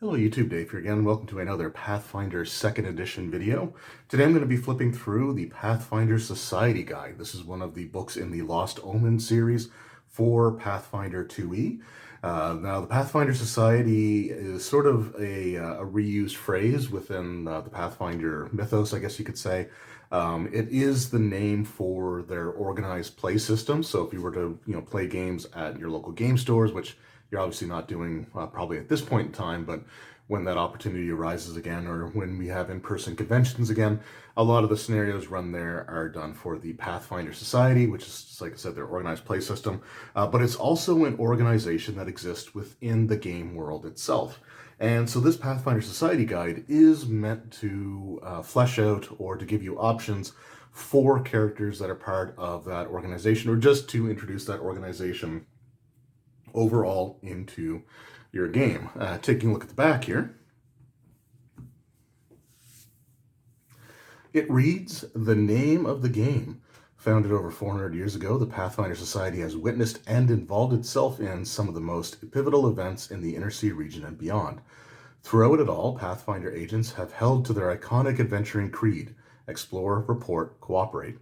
Hello YouTube, Dave here again. Welcome to another Pathfinder 2nd edition video. Today I'm going to be flipping through the Pathfinder Society Guide. This is one of the books in the Lost Omens series for Pathfinder 2e. Now the Pathfinder Society is sort of a reused phrase within the Pathfinder mythos, I guess you could say. It is the name for their organized play system. So if you were to play games at your local game stores, which you're obviously not doing probably at this point in time, but when that opportunity arises again, or when we have in-person conventions again, a lot of the scenarios run there are done for the Pathfinder Society, which is, like I said, their organized play system. But it's also an organization that exists within the game world itself. And so this Pathfinder Society Guide is meant to flesh out or to give you options for characters that are part of that organization, or just to introduce that organization overall into your game. Taking a look at the back here, it reads, "The name of the game. Founded over 400 years ago, the Pathfinder Society has witnessed and involved itself in some of the most pivotal events in the Inner Sea region and beyond. Throughout it all, Pathfinder agents have held to their iconic adventuring creed: explore, report, cooperate.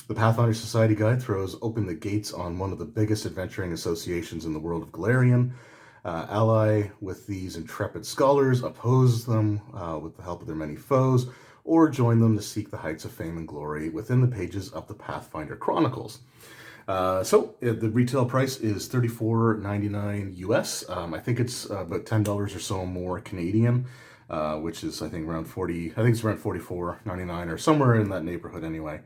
The Pathfinder Society Guide throws open the gates on one of the biggest adventuring associations in the world of Galarian. Ally with these intrepid scholars, oppose them with the help of their many foes, or join them to seek the heights of fame and glory within the pages of the Pathfinder Chronicles." The retail price is $34.99 US. I think it's about $10 or so more Canadian, which is I think around 40. I think it's around $44.99 or somewhere in that neighborhood anyway.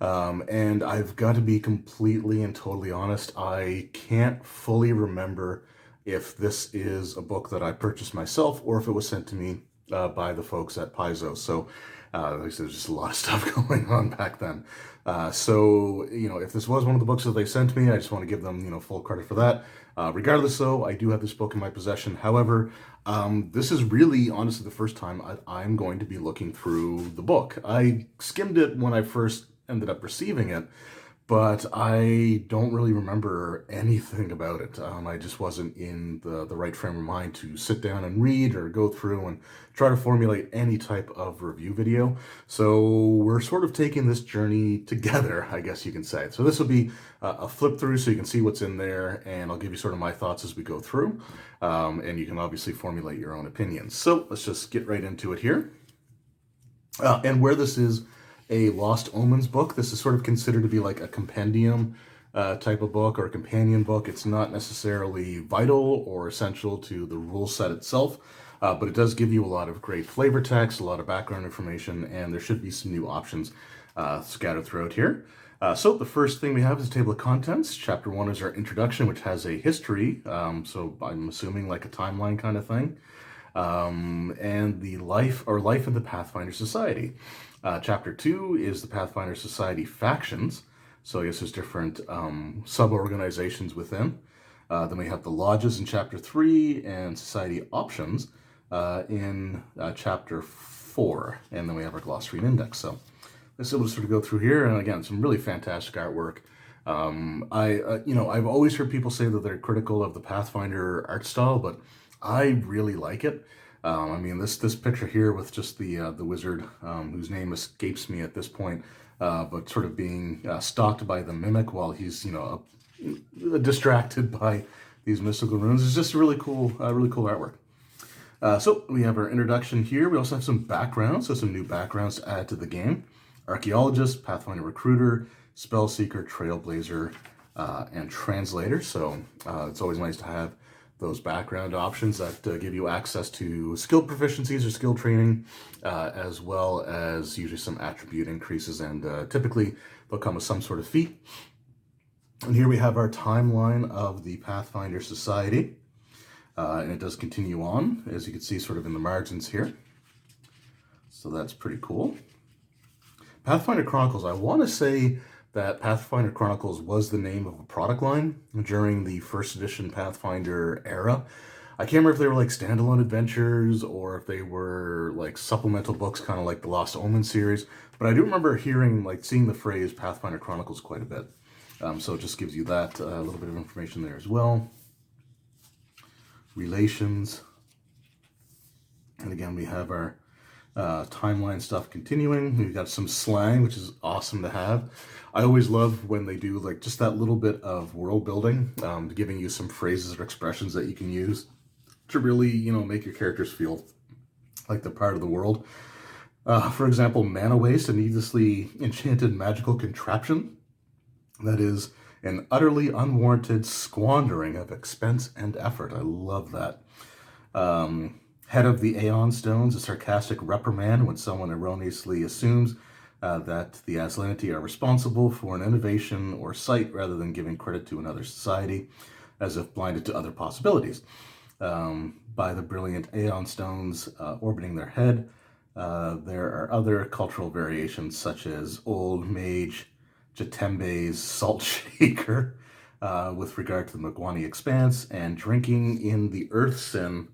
And I've got to be completely and totally honest, I can't fully remember if this is a book that I purchased myself or if it was sent to me by the folks at Paizo. So like I said, there's just a lot of stuff going on back then. If this was one of the books that they sent me, I just want to give them, full credit for that. Regardless, though, I do have this book in my possession. However, this is really, honestly, the first time I'm going to be looking through the book. I skimmed it when I first ended up receiving it, but I don't really remember anything about it. I just wasn't in the right frame of mind to sit down and read or go through and try to formulate any type of review video. So we're sort of taking this journey together, I guess you can say. So this will be a flip through so you can see what's in there, and I'll give you sort of my thoughts as we go through. And you can obviously formulate your own opinions. So let's just get right into it here. And where this is a Lost Omens book, this is sort of considered to be like a compendium type of book or a companion book. It's not necessarily vital or essential to the rule set itself, but it does give you a lot of great flavor text, a lot of background information, and there should be some new options scattered throughout here. So the first thing we have is a table of contents. Chapter 1 is our introduction, which has a history, so I'm assuming like a timeline kind of thing, and the life of the Pathfinder Society. Chapter 2 is the Pathfinder Society factions. So I guess there's different sub-organizations within. Then we have the lodges in Chapter 3 and society options in Chapter 4. And then we have our glossary and index. So let's sort of go through here. And again, some really fantastic artwork. I've always heard people say that they're critical of the Pathfinder art style, but I really like it. This picture here with just the wizard, whose name escapes me at this point, but sort of being stalked by the mimic while he's distracted by these mystical runes is just really cool artwork. So we have our introduction here. We also have some backgrounds, so some new backgrounds to add to the game: archaeologist, Pathfinder recruiter, spell seeker, trailblazer, and translator. So it's always nice to have those background options that give you access to skill proficiencies or skill training, as well as usually some attribute increases, and typically they'll come with some sort of feat. And here we have our timeline of the Pathfinder Society, and it does continue on, as you can see sort of in the margins here. So that's pretty cool. Pathfinder Chronicles, I want to say that Pathfinder Chronicles was the name of a product line during the first edition Pathfinder era. I can't remember if they were like standalone adventures or if they were like supplemental books, kind of like the Lost Omens series. But I do remember seeing the phrase Pathfinder Chronicles quite a bit. So it just gives you that a little bit of information there as well. Relations. And again, we have our timeline stuff continuing. We've got some slang, which is awesome to have. I always love when they do like just that little bit of world building, giving you some phrases or expressions that you can use to really, make your characters feel like they're part of the world. For example, mana waste, a needlessly enchanted magical contraption that is an utterly unwarranted squandering of expense and effort. I love that. Head of the Aeon Stones, a sarcastic reprimand when someone erroneously assumes that the Aslanity are responsible for an innovation or sight rather than giving credit to another society, as if blinded to other possibilities. By the brilliant Aeon Stones orbiting their head, there are other cultural variations such as Old Mage, Jatembe's Salt Shaker, with regard to the Magwani Expanse, and drinking in the Earth Sin,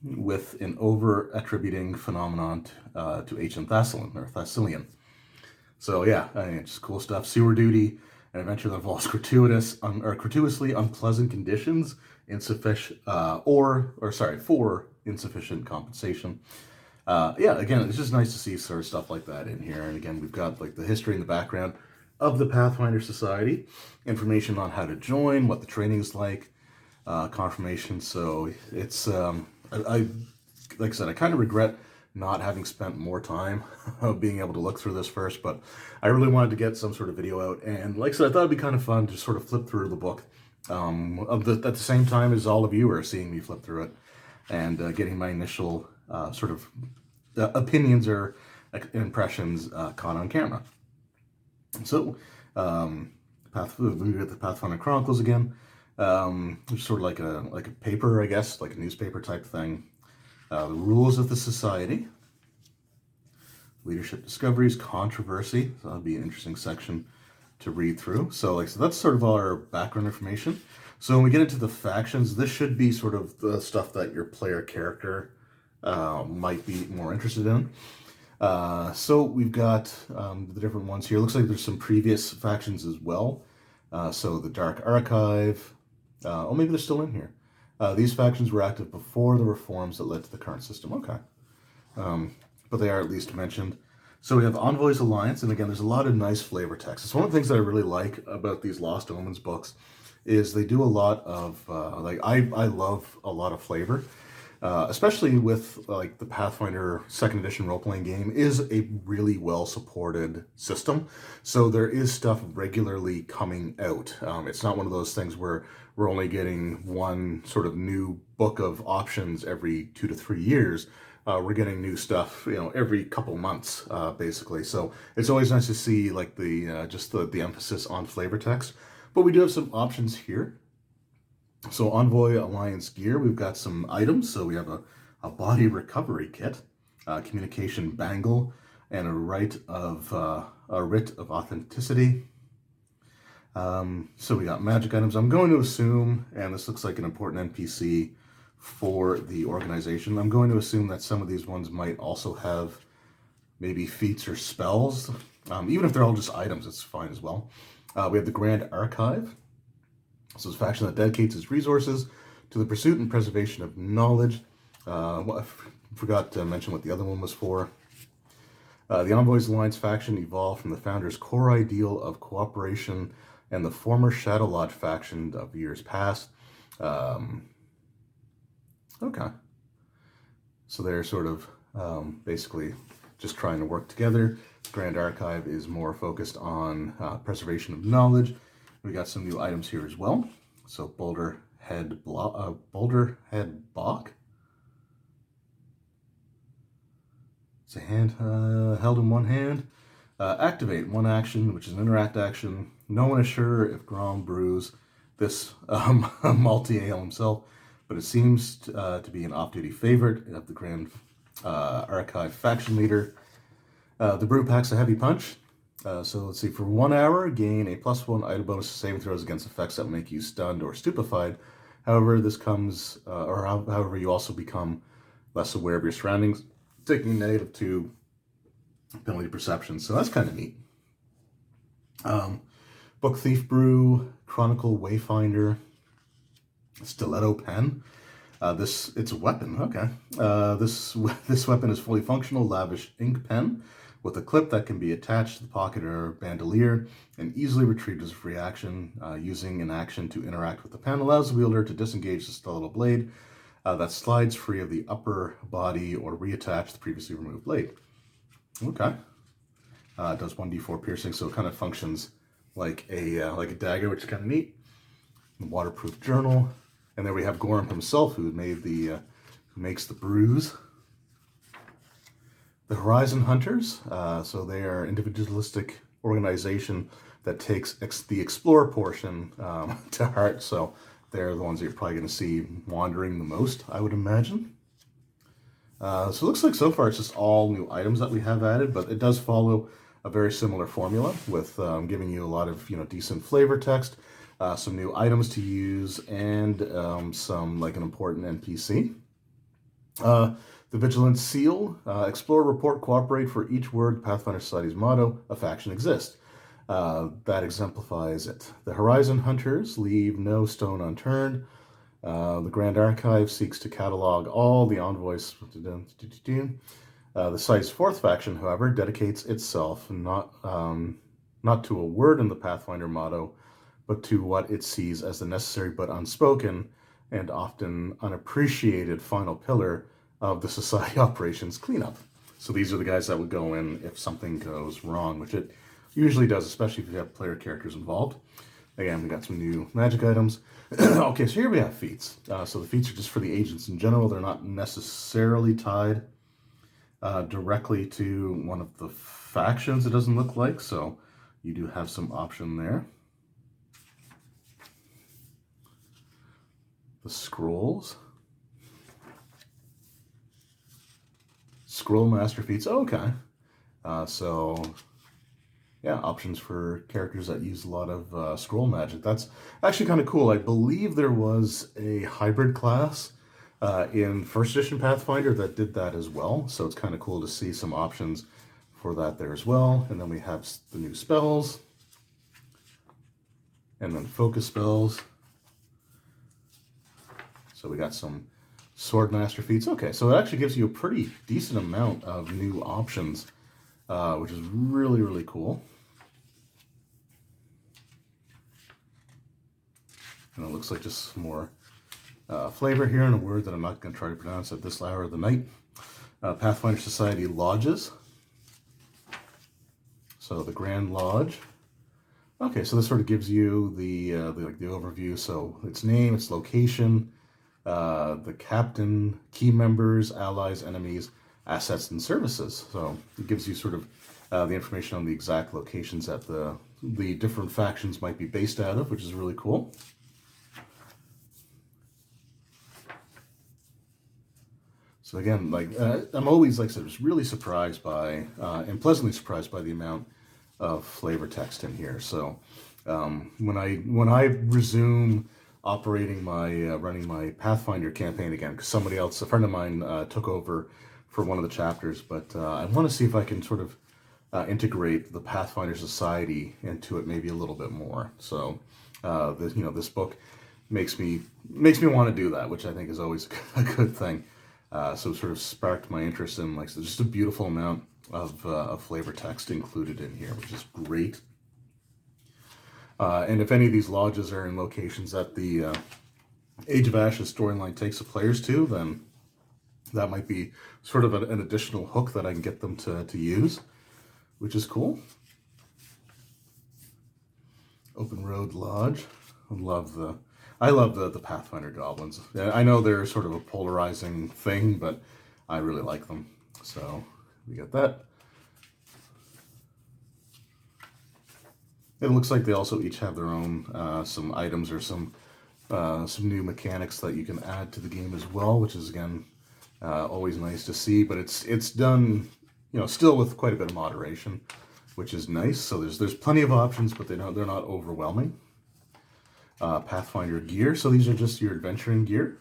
with an over-attributing phenomenon to ancient Thessalian. So yeah, just cool stuff. Sewer duty, an adventure that involves gratuitously unpleasant conditions, for insufficient compensation. Again, it's just nice to see sort of stuff like that in here. And again, we've got like the history and the background of the Pathfinder Society, information on how to join, what the training is like, confirmation. So it's like I said, I kind of regret not having spent more time being able to look through this first, but I really wanted to get some sort of video out, and like I said, I thought it'd be kind of fun to sort of flip through the book at the same time as all of you are seeing me flip through it and getting my initial sort of opinions or impressions caught on camera. So we get the Pathfinder Chronicles again. It's sort of like a paper, I guess, like a newspaper type thing. The rules of the society, leadership discoveries, controversy. So that'll be an interesting section to read through. So that's sort of all our background information. So when we get into the factions, this should be sort of the stuff that your player character might be more interested in. So we've got the different ones here. Looks like there's some previous factions as well. So the Dark Archive. Maybe they're still in here. These factions were active before the reforms that led to the current system. Okay. But they are at least mentioned. So we have Envoy's Alliance, and again, there's a lot of nice flavor text. It's one of the things that I really like about these Lost Omens books is they do a lot of, I love a lot of flavor. Especially with like the Pathfinder 2nd edition role-playing game is a really well-supported system. So there is stuff regularly coming out. It's not one of those things where we're only getting one sort of new book of options every 2 to 3 years. We're getting new stuff, every couple months, basically. So it's always nice to see like the emphasis on flavor text. But we do have some options here. So Envoy Alliance gear, we've got some items. So we have a body recovery kit, communication bangle, and a writ of authenticity. So we got magic items. I'm going to assume, and this looks like an important NPC for the organization, I'm going to assume that some of these ones might also have maybe feats or spells. Even if they're all just items, it's fine as well. We have the Grand Archive. So it's a faction that dedicates its resources to the pursuit and preservation of knowledge. I forgot to mention what the other one was for. The Envoys Alliance faction evolved from the founder's core ideal of cooperation and the former Shadow Lodge faction of years past. Okay. So they're sort of basically just trying to work together. Grand Archive is more focused on preservation of knowledge. We got some new items here as well. So Boulder Head Bach. It's a hand held in one hand. Activate, one action, which is an interact action. No one is sure if Grom brews this multi-ale himself, but it seems to be an off-duty favorite of the Grand Archive faction leader. The brew packs a heavy punch. So let's see, for 1 hour, gain a +1 item bonus to saving throws against effects that make you stunned or stupefied. However, this comes, however, you also become less aware of your surroundings, taking -2 penalty perception. So that's kind of neat. Book Thief Brew, Chronicle Wayfinder, Stiletto Pen. It's a weapon. Okay. This weapon is fully functional, lavish ink pen with a clip that can be attached to the pocket or bandolier and easily retrieved as a free action. Using an action to interact with the pen allows the wielder to disengage the stiletto blade that slides free of the upper body or reattach the previously removed blade. Okay. It does 1d4 piercing, so it kind of functions like a dagger, which is kind of neat. The waterproof journal. And then we have Gorham himself, who makes the brews. The Horizon Hunters, so they are an individualistic organization that takes the explorer portion to heart. So they're the ones that you're probably going to see wandering the most, I would imagine. So it looks like so far it's just all new items that we have added, but it does follow a very similar formula with giving you a lot of decent flavor text. Some new items to use, and some an important NPC. The Vigilant Seal. Explore, report, cooperate. For each word, Pathfinder Society's motto, a faction exists. That exemplifies it. The Horizon Hunters leave no stone unturned. The Grand Archive seeks to catalog all the envoys. The site's fourth faction, however, dedicates itself not to a word in the Pathfinder motto, but to what it sees as the necessary but unspoken and often unappreciated final pillar of the society operations cleanup. So these are the guys that would go in if something goes wrong, which it usually does, especially if you have player characters involved. Again, we got some new magic items. Okay, so here we have feats. So the feats are just for the agents in general. They're not necessarily tied directly to one of the factions, it doesn't look like. So you do have some option there. The scrolls. Scroll master feats. Oh, okay. So yeah, options for characters that use a lot of scroll magic. That's actually kind of cool. I believe there was a hybrid class in first edition Pathfinder that did that as well. So it's kind of cool to see some options for that there as well. And then we have the new spells. And then focus spells. So we got some sword master feats. Okay, so it actually gives you a pretty decent amount of new options, which is really, really cool. And it looks like just some more flavor here in a word that I'm not going to try to pronounce at this hour of the night. Pathfinder Society Lodges. So the Grand Lodge. Okay, so this sort of gives you the overview. So its name, its location, the captain, key members, allies, enemies, assets, and services. So it gives you sort of the information on the exact locations that the different factions might be based out of, which is really cool. So again, I'm always, like I said, just really surprised by and pleasantly surprised by the amount of flavor text in here. So when I resume operating running my Pathfinder campaign again, because somebody else, a friend of mine, took over for one of the chapters, but I want to see if I can sort of integrate the Pathfinder Society into it maybe a little bit more. So this book makes me want to do that, which I think is always a good thing. So it sort of sparked my interest in just a beautiful amount of flavor text included in here, which is great. And if any of these lodges are in locations that the Age of Ashes storyline takes the players to, then that might be sort of an additional hook that I can get them to use, which is cool. Open Road Lodge. I love the Pathfinder goblins. I know they're sort of a polarizing thing, but I really like them. So we got that. It looks like they also each have their own some items or some new mechanics that you can add to the game as well, which is again always nice to see. But it's done, still with quite a bit of moderation, which is nice. So there's plenty of options, but they're not overwhelming. Pathfinder gear. So these are just your adventuring gear.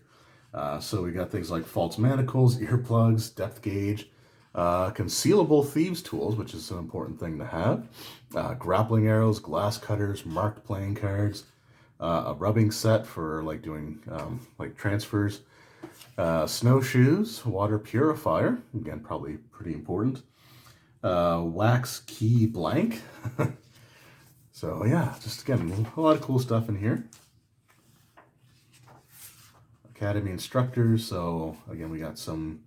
So we got things like false manacles, earplugs, depth gauge, concealable thieves tools, which is an important thing to have, grappling arrows, glass cutters, marked playing cards, a rubbing set for doing transfers, Snowshoes, water purifier, again, probably pretty important. Wax key blank. So yeah, just again, a lot of cool stuff in here. Academy instructors, so again, we got some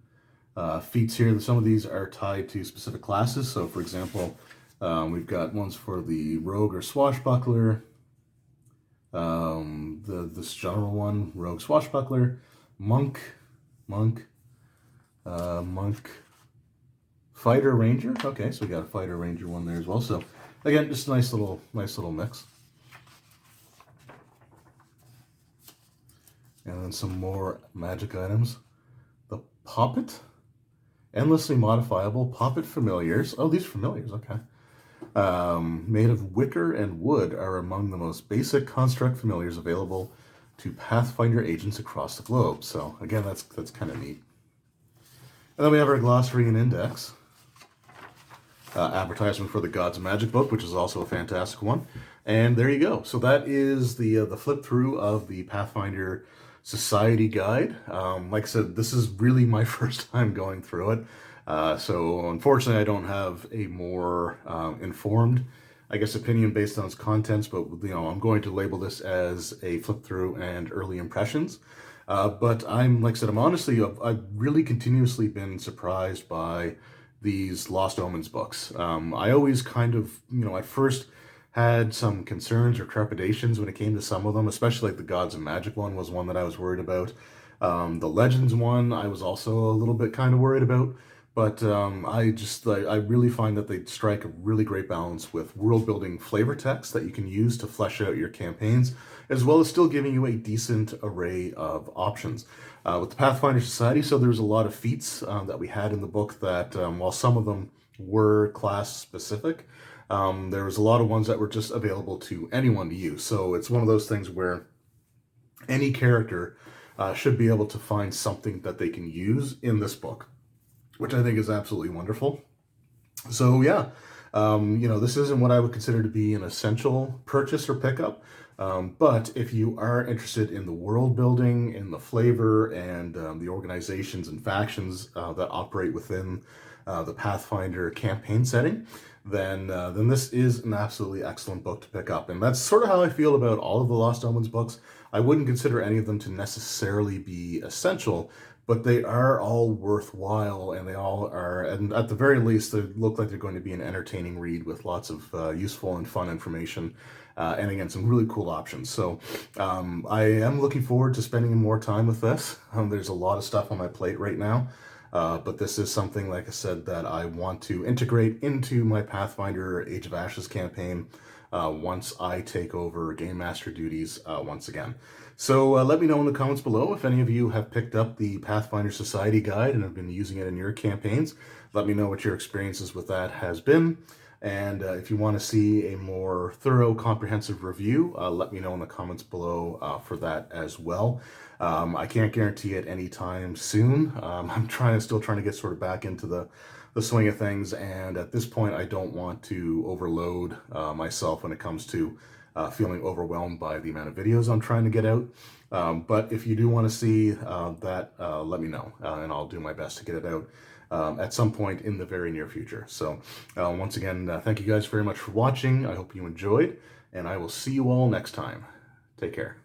feats here. Some of these are tied to specific classes. So for example, we've got ones for the rogue or swashbuckler, this general one, rogue swashbuckler, monk, fighter ranger. Okay, so we got a fighter ranger one there as well. So again, just a nice little mix. And then some more magic items. The poppet, endlessly modifiable poppet familiars. Oh, these familiars, okay. Made of wicker and wood, are among the most basic construct familiars available to Pathfinder agents across the globe. So again, that's kind of neat. And then we have our glossary and index. Advertisement for the Gods of Magic book, which is also a fantastic one. And there you go. So that is the flip through of the Pathfinder Society Guide. Like I said, this is really my first time going through it. So unfortunately, I don't have a more informed, I guess, opinion based on its contents, but I'm going to label this as a flip through and early impressions. But like I said, I've really continuously been surprised by these Lost Omens books. I always kind of, at first had some concerns or trepidations when it came to some of them, especially like the Gods of Magic one was one that I was worried about. The Legends one, I was also a little bit kind of worried about. But I really find that they strike a really great balance with world-building flavor text that you can use to flesh out your campaigns, as well as still giving you a decent array of options. With the Pathfinder Society, so there's a lot of feats that we had in the book that, while some of them were class-specific, there was a lot of ones that were just available to anyone to use. So it's one of those things where any character should be able to find something that they can use in this book, which I think is absolutely wonderful. So yeah, this isn't what I would consider to be an essential purchase or pickup. But if you are interested in the world building, in the flavor, and the organizations and factions that operate within the Pathfinder campaign setting, then this is an absolutely excellent book to pick up. And that's sort of how I feel about all of the Lost Omens books. I wouldn't consider any of them to necessarily be essential, but they are all worthwhile, and they all are, and at the very least, they look like they're going to be an entertaining read with lots of useful and fun information, and again, some really cool options. So I am looking forward to spending more time with this. There's a lot of stuff on my plate right now, but this is something, like I said, that I want to integrate into my Pathfinder Age of Ashes campaign once I take over Game Master duties once again. So let me know in the comments below if any of you have picked up the Pathfinder Society Guide and have been using it in your campaigns. Let me know what your experiences with that has been. And if you want to see a more thorough, comprehensive review, let me know in the comments below for that as well. I can't guarantee it anytime soon. I'm still trying to get sort of back into the swing of things, and at this point, I don't want to overload myself when it comes to feeling overwhelmed by the amount of videos I'm trying to get out. But if you do want to see that, let me know, and I'll do my best to get it out at some point in the very near future. So once again, thank you guys very much for watching. I hope you enjoyed, and I will see you all next time. Take care.